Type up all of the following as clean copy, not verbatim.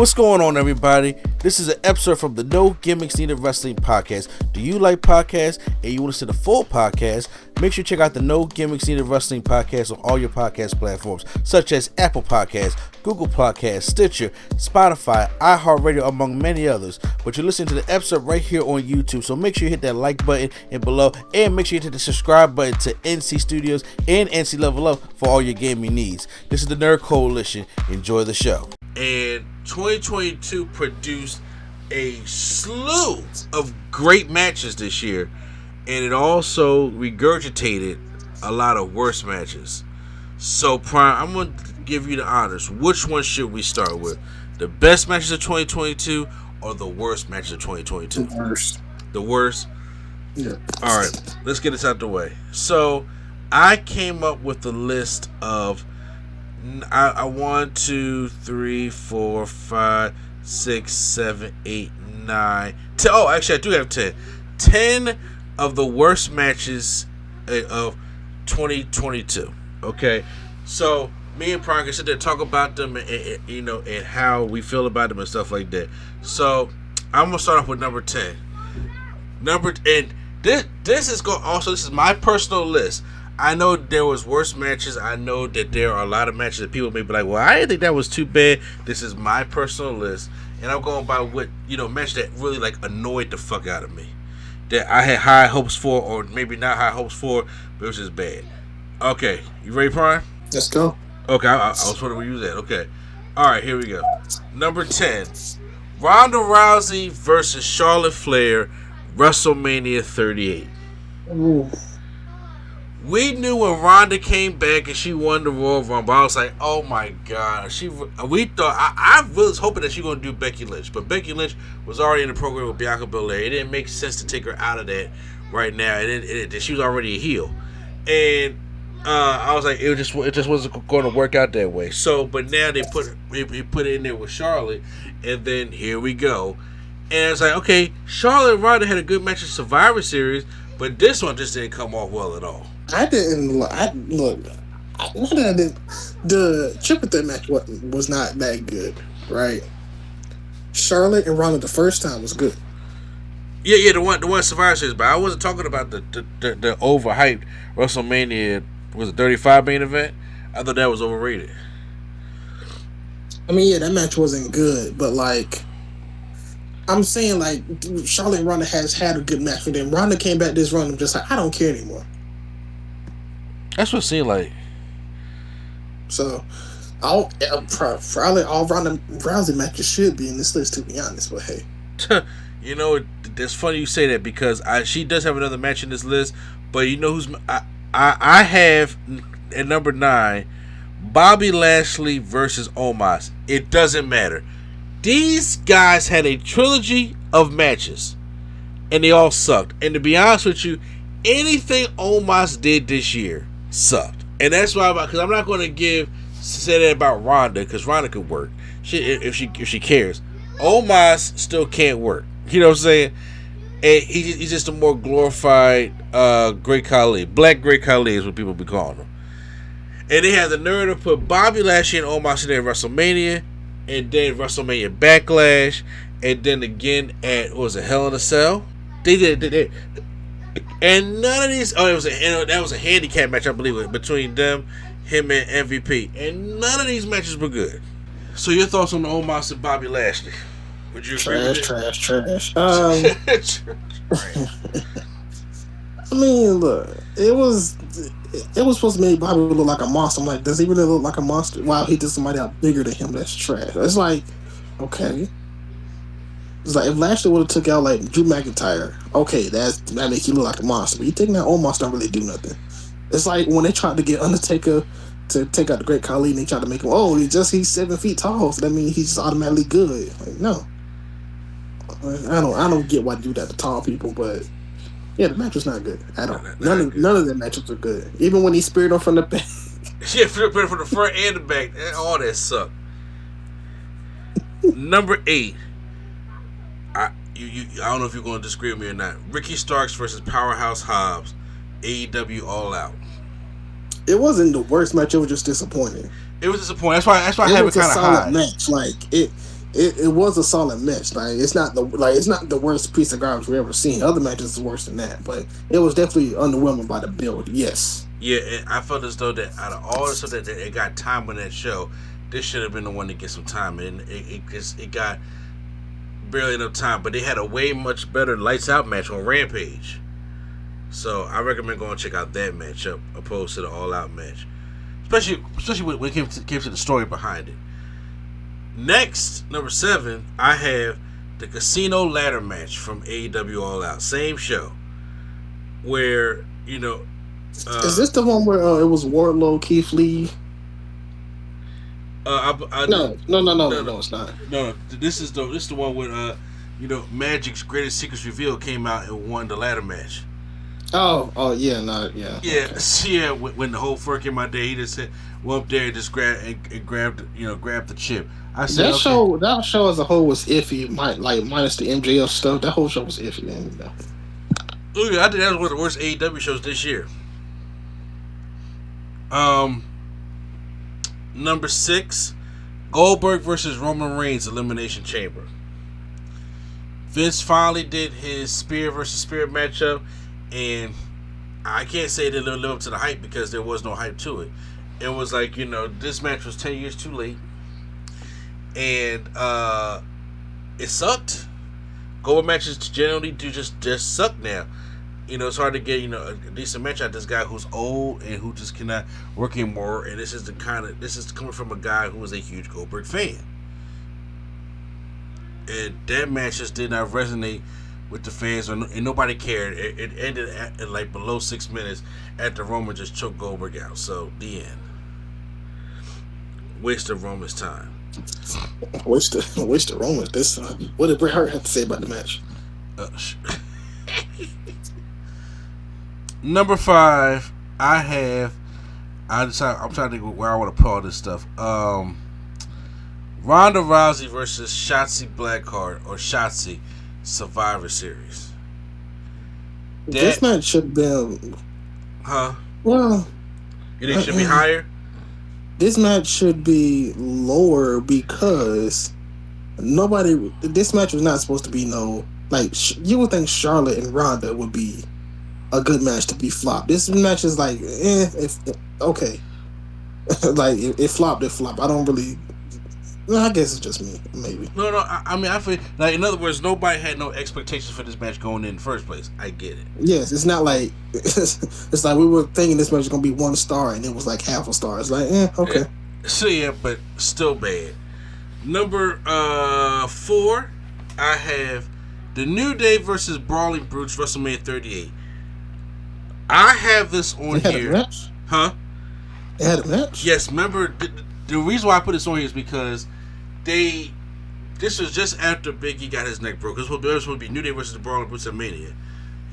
What's going on, everybody? This is an episode from the No Gimmicks Needed Wrestling podcast. Do you like podcasts and you want to see the full podcast? Make sure you check out the No Gimmicks Needed Wrestling podcast on all your podcast platforms, such as Apple Podcasts, Google Podcasts, Stitcher, Spotify, iHeartRadio, among many others. But you're listening to the episode right here on YouTube, so make sure you hit that like button and below, and make sure you hit the subscribe button to NC Studios and NC Level Up for all your gaming needs. This is the Nerd Coalition. Enjoy the show. And 2022 produced a slew of great matches this year, and it also regurgitated a lot of worse matches. So, Prime, I'm going to give you the honors. Which one should we start with? The best matches of 2022 or the worst matches of 2022? The worst. The worst? Yeah. All right, let's get this out the way. So, I came up with a list of I 1, 2, 3, 4, 5, 6, 7, 8, 9, 10. Oh, actually, I do have 10. 10 of the worst matches of 2022. Okay, so me and Prime can sit there and talk about them, and how we feel about them and stuff like that. So I'm gonna start off with number 10. This is my personal list. I know there was worse matches. I know that there are a lot of matches that people may be like, well, I didn't think that was too bad. This is my personal list, and I'm going by what, match that really annoyed the fuck out of me, that I had high hopes for, or maybe not high hopes for, but it was just bad. Okay, you ready, Prime? Let's go. Okay, I was wondering where you was at. Okay, all right, here we go. Number 10, Ronda Rousey versus Charlotte Flair, WrestleMania 38. Ooh. We knew when Ronda came back and she won the Royal Rumble, I was like, oh my God. We thought, I was hoping that she was going to do Becky Lynch, but Becky Lynch was already in the program with Bianca Belair. It didn't make sense to take her out of that right now. She was already a heel. And I was like, it just wasn't going to work out that way. So, but now they put it in there with Charlotte, and then here we go. And it's like, okay, Charlotte and Ronda had a good match in Survivor Series, but this one just didn't come off well at all. The triple threat match was not that good, right? Charlotte and Ronda the first time was good. Yeah, the one Survivor Series, but I wasn't talking about the overhyped WrestleMania, was it 35 main event? I thought that was overrated. I mean, yeah, that match wasn't good, but I'm saying Charlotte and Ronda has had a good match, and then Ronda came back this run. I'm just like, I don't care anymore. That's what it seemed like. So, probably all Ronda Rousey matches should be in this list, to be honest. But hey, it's funny you say that, because she does have another match in this list. But you know who's I have at number 9, Bobby Lashley versus Omos. It doesn't matter. These guys had a trilogy of matches, and they all sucked. And to be honest with you, anything Omos did this year sucked. And that's why, because I'm not going to say that about Ronda, because Ronda could work if she cares. Omos still can't work. You know what I'm saying? And he's just a more glorified Great Khali. Black Great Khali is what people be calling him. And they had the nerve to put Bobby Lashley and Omos in there at WrestleMania, and then WrestleMania Backlash, and then again at Hell in a Cell. They did. And none of these. Oh, that was a handicap match, I believe, between him and MVP. And none of these matches were good. So your thoughts on the Omos and Bobby Lashley? Would you agree with it? Trash. I mean, look, it was supposed to make Bobby look like a monster. I'm like, does he really look like a monster? Wow, he did somebody out bigger than him. That's trash. It's like, okay. It's like if Lashley would have took out Drew McIntyre, okay, that make you look like a monster. But you taking out Omos don't really do nothing. It's like when they tried to get Undertaker to take out the Great Khali, and they tried to make him, he's 7 feet tall, so that means he's automatically good. No. I don't get why they do that to tall people, but yeah, the match was not good at all. None of the matches were good. Even when he speared him from the back. Yeah, from the front and the back. All that sucked. Number 8. I don't know if you're going to disagree with me or not. Ricky Starks versus Powerhouse Hobbs, AEW All Out. It wasn't the worst match. It was just disappointing. It was disappointing. That's why I have it kind of high. Match. it was a solid match. Like it's not the worst piece of garbage we ever seen. Other matches is worse than that, but it was definitely underwhelming by the build. Yes. Yeah, and I felt as though that out of all the stuff that it got time on that show, this should have been the one to get some time, and it got barely enough time. But they had a way much better lights out match on Rampage, so I recommend going to check out that matchup opposed to the all out match, especially when it came to the story behind it. Next, number 7, I have the Casino Ladder match from AEW All Out, same show, where is this the one where it was Wardlow, Keith Lee? No, it's not. No, this is the one with Magic's Greatest Secrets Revealed came out and won the ladder match. Oh yeah, no, yeah. Yeah, okay. Yeah. When the whole Furk in my day, he just said, "Well, up there, just grabbed the chip." I said that show as a whole was iffy. Minus the MJF stuff, that whole show was iffy. Oh yeah, I think that was one of the worst AEW shows this year. Number 6, Goldberg versus Roman Reigns Elimination Chamber. Vince finally did his Spear versus Spear matchup, and I can't say they lived up to the hype because there was no hype to it. It was like, this match was 10 years too late, and it sucked. Goldberg matches generally do just suck now. It's hard to get a decent match out of this guy who's old and who just cannot work anymore. And this is coming from a guy who was a huge Goldberg fan, and that match just did not resonate with the fans, and nobody cared. It ended at like below 6 minutes after Roman just choked Goldberg out. So the end. Waste of Roman's time. Waste of Roman this time. What did Bret Hart have to say about the match? Number 5, I'm trying to think where I want to put all this stuff. Ronda Rousey versus Shotzi Blackheart or Shotzi Survivor Series. This match should have been. Huh? Well, you think it should be higher? This match should be lower because this match was not supposed to be you would think Charlotte and Ronda would be a good match to be flopped. This match is like, okay. Like, it flopped. I don't really. No, I guess it's just me, maybe. No. I mean, I feel like, in other words, nobody had no expectations for this match going in the first place. I get it. Yes, it's not like it's like we were thinking this match was gonna be 1 star and it was like half a star. It's like, okay. So yeah, but still bad. Number 4, I have the New Day versus Brawling Brutes WrestleMania 38. I have this on here. Had a match? Huh? It had a match? Yes, remember, the reason why I put this on here is because this was just after Big E got his neck broke. This was supposed to be New Day versus the Brawling Brutes at Mania.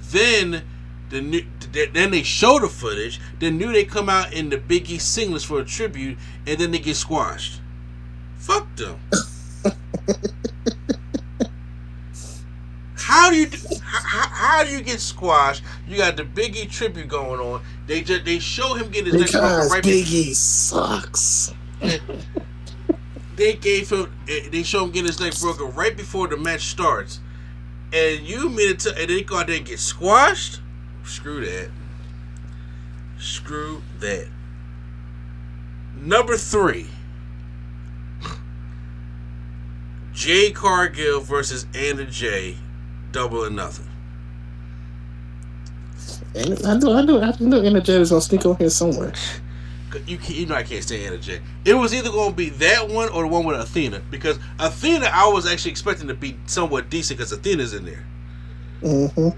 Then they show the footage. Then New Day come out in the Big E singlets for a tribute, and then they get squashed. Fuck them. How do you get squashed? You got the Big E tribute going on. They show him getting his neck broken right Big E sucks. They show him getting his neck broken right before the match starts, and and they go out there and get squashed. Screw that. Number 3, Jade Cargill versus Anna Jay. Double or Nothing. And I know Anna Jay is gonna sneak on here somewhere. I can't say Anna Jay. It was either gonna be that one or the one with Athena, because Athena I was actually expecting to be somewhat decent because Athena's in there. Mm-hmm.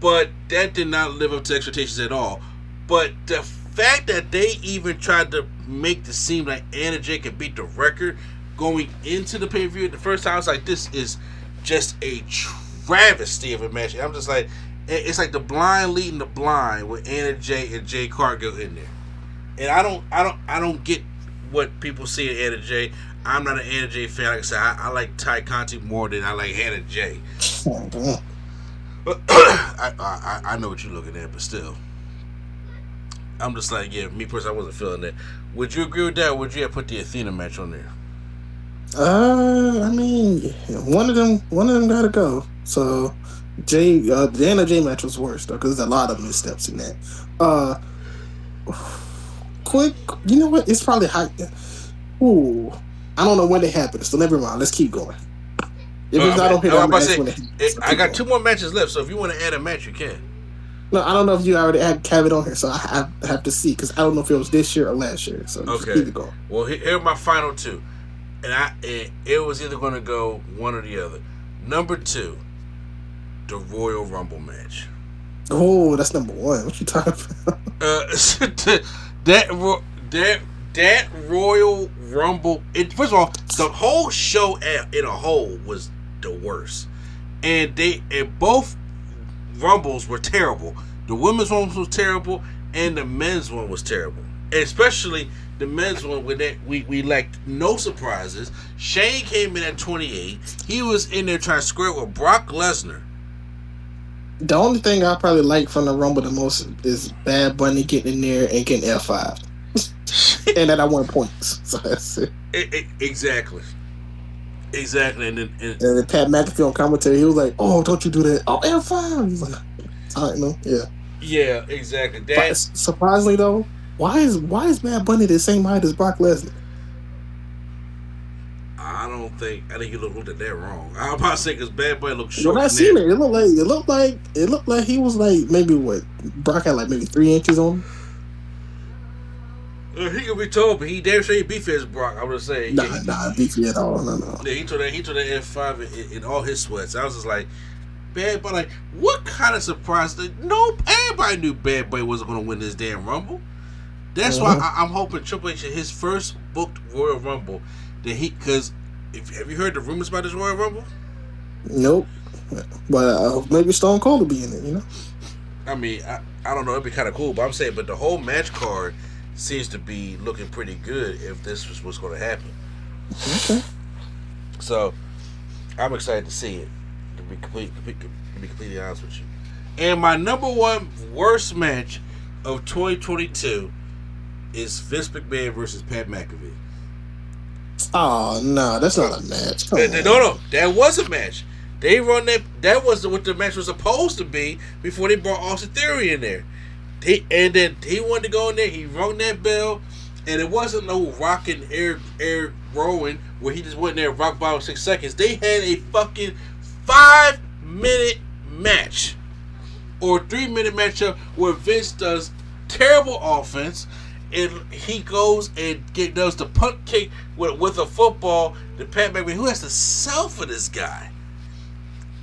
But that did not live up to expectations at all. But the fact that they even tried to make it seem like Anna Jay could beat the record going into the pay-per-view the first time, I was like, this is just a travesty of a match. And I'm just like, it's like the blind leading the blind with Anna Jay and Jade Cargill in there. And I don't get what people see in Anna Jay. I'm not an Anna Jay fan. Like I said, I like Ty Conti more than I like Anna Jay. I know what you're looking at, but still, I'm just like, yeah, me personally, I wasn't feeling that. Would you agree with that? Or would you have put the Athena match on there? I mean, one of them gotta go. So, the Anna J match was worse though, because there's a lot of missteps in that. Uh, quick, you know what? It's probably high. Ooh, I don't know when it happened, so never mind. Let's keep going. If it's I not mean, on here, I'm I'm about gonna to ask say, when it happened. So I keep got going. 2 more matches left, so if you want to add a match, you can. No, I don't know if you already have it on here, so I have to see because I don't know if it was this year or last year. So just Okay. keep it going. Well, here are my final 2. And it was either going to go one or the other. Number 2, the Royal Rumble match. Oh, that's number one. What you talking about? That that Royal Rumble. First of all, the whole show in a whole was the worst, and both Rumbles were terrible. The women's one was terrible, and the men's one was terrible. And especially the men's one, with that we lacked no surprises. Shane came in at 28. He was in there trying to square with Brock Lesnar. The only thing I probably like from the Rumble the most is Bad Bunny getting in there and getting F5. And then I won points. So that's it. Exactly. Exactly. And then Pat McAfee on commentary, he was like, "Oh, don't you do that. Oh, F5." He's like, I know. Yeah. Yeah, exactly. But surprisingly, though, why is Bad Bunny the same height as Brock Lesnar? I think you looked at that wrong. I'm about to say because Bad Bunny looked short. When I seen it, it looked like he was like maybe what Brock had like maybe 3 inches on him. He could be told, but he damn sure he beat his Brock. I would say. Nah, beefy at all. No. Yeah, he told that F5 in all his sweats. I was just like, Bad Bunny. Like, what kind of surprise? No, everybody knew Bad Bunny wasn't going to win this damn Rumble. That's why I'm hoping Triple H his first booked Royal Rumble that because have you heard the rumors about this Royal Rumble? Nope, but maybe Stone Cold will be in it. You know. I mean, I don't know. It'd be kind of cool, but I'm saying, but the whole match card seems to be looking pretty good if this was what's going to happen. Okay. So I'm excited to see it. To be completely honest with you. And my number one worst match of 2022 is Vince McMahon versus Pat McAfee. Oh no, that's not a match. No, that was a match. They run that. That was what the match was supposed to be before they brought Austin Theory in there. And then he wanted to go in there. He rung that bell, and it wasn't no rocking air rolling where he just went in there and rocked by 6 seconds. They had a fucking 5-minute match or 3-minute matchup where Vince does terrible offense, and he goes and does the punt kick with a football. The Pat McAfee, who has to sell for this guy.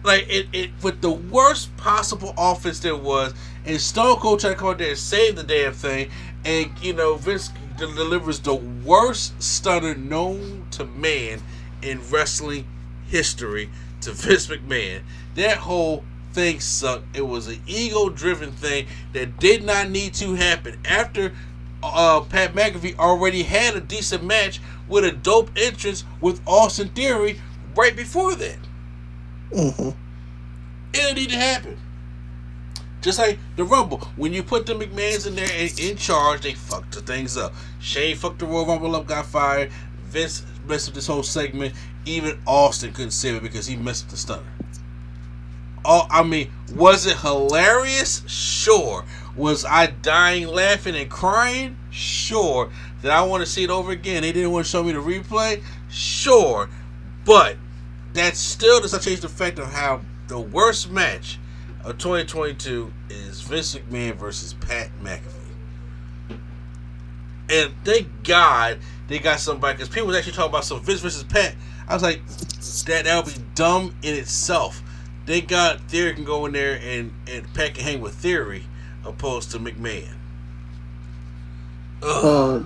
Like it with the worst possible offense there was, and Stone Cold tried to come out there and save the damn thing, and Vince delivers the worst stunner known to man in wrestling history to Vince McMahon. That whole thing sucked. It was an ego-driven thing that did not need to happen. After Pat McAfee already had a decent match with a dope entrance with Austin Theory right before that. Mm-hmm. It didn't need to happen. Just like the Rumble, when you put the McMahons in there and in charge, they fucked the things up. Shane fucked the Royal Rumble up, got fired. Vince messed up this whole segment. Even Austin couldn't save it because he messed up the stunner. Oh, I mean, was it hilarious? Sure. Was I dying, laughing, and crying? Sure. Did I want to see it over again? They didn't want to show me the replay? Sure. But that still does not change the fact of how the worst match of 2022 is Vince McMahon versus Pat McAfee. And thank God they got somebody, because people was actually talking about some Vince versus Pat. I was like, that would be dumb in itself. Thank God Theory can go in there and Pat can hang with Theory opposed to McMahon.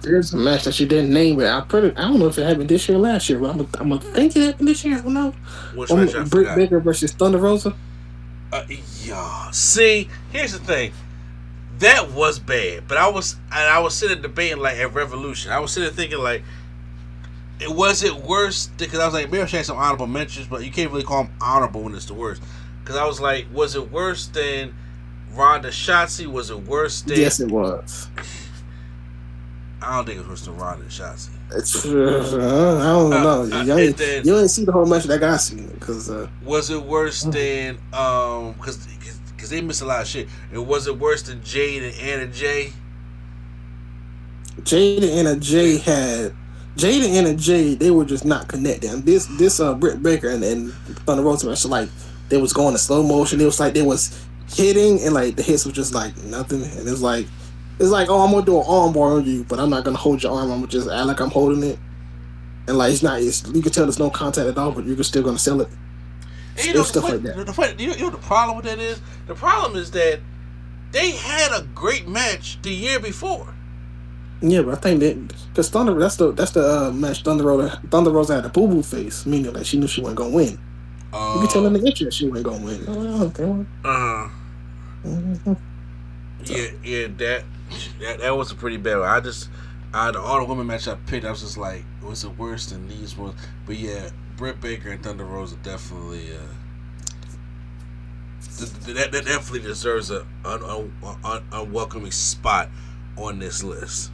There's a match that you didn't name, but I don't know if it happened this year or last year, but I'm gonna think it happened this year. I don't know. Which match I Britt forgot? Baker versus Thunder Rosa. Yeah. See, here's the thing. That was bad, but I was sitting debating like at Revolution. I was sitting thinking like, was it worse? Because I was like, maybe I should have some honorable mentions, but you can't really call them honorable when it's the worst. Because I was like, was it worse than Ronda Shotzi? Was it worse than? Yes, it was. I don't think it was worse than Ronda and Shotzi. I don't know. And then You ain't see the whole match like I seen it because was it worse than because they missed a lot of shit. And was it worse than Jade and Anna Jay? Jade and Anna Jay they were just not connecting. This Britt Baker and Thunder Rosa match, like they was going in slow motion. It was like they was hitting and like the hits was just like nothing. And it's like oh, I'm gonna do an arm bar on you, but I'm not gonna hold your arm. I'm gonna just act like I'm holding it. And like you can tell there's no contact at all, but you're still gonna sell it. And you know, stuff like that. You know the problem with that is? The problem is that they had a great match the year before. Yeah, but I think that because that's the match Thunder Rosa had a boo boo face, meaning like she knew she wasn't gonna win. You can tell in the picture she wasn't gonna win. Oh, okay. Mm-hmm. Yeah, that was a pretty bad one. Out of all the women match I picked, I was just like, was it worse than these ones? But yeah, Britt Baker and Thunder Rosa definitely that definitely deserves a unwelcoming spot on this list.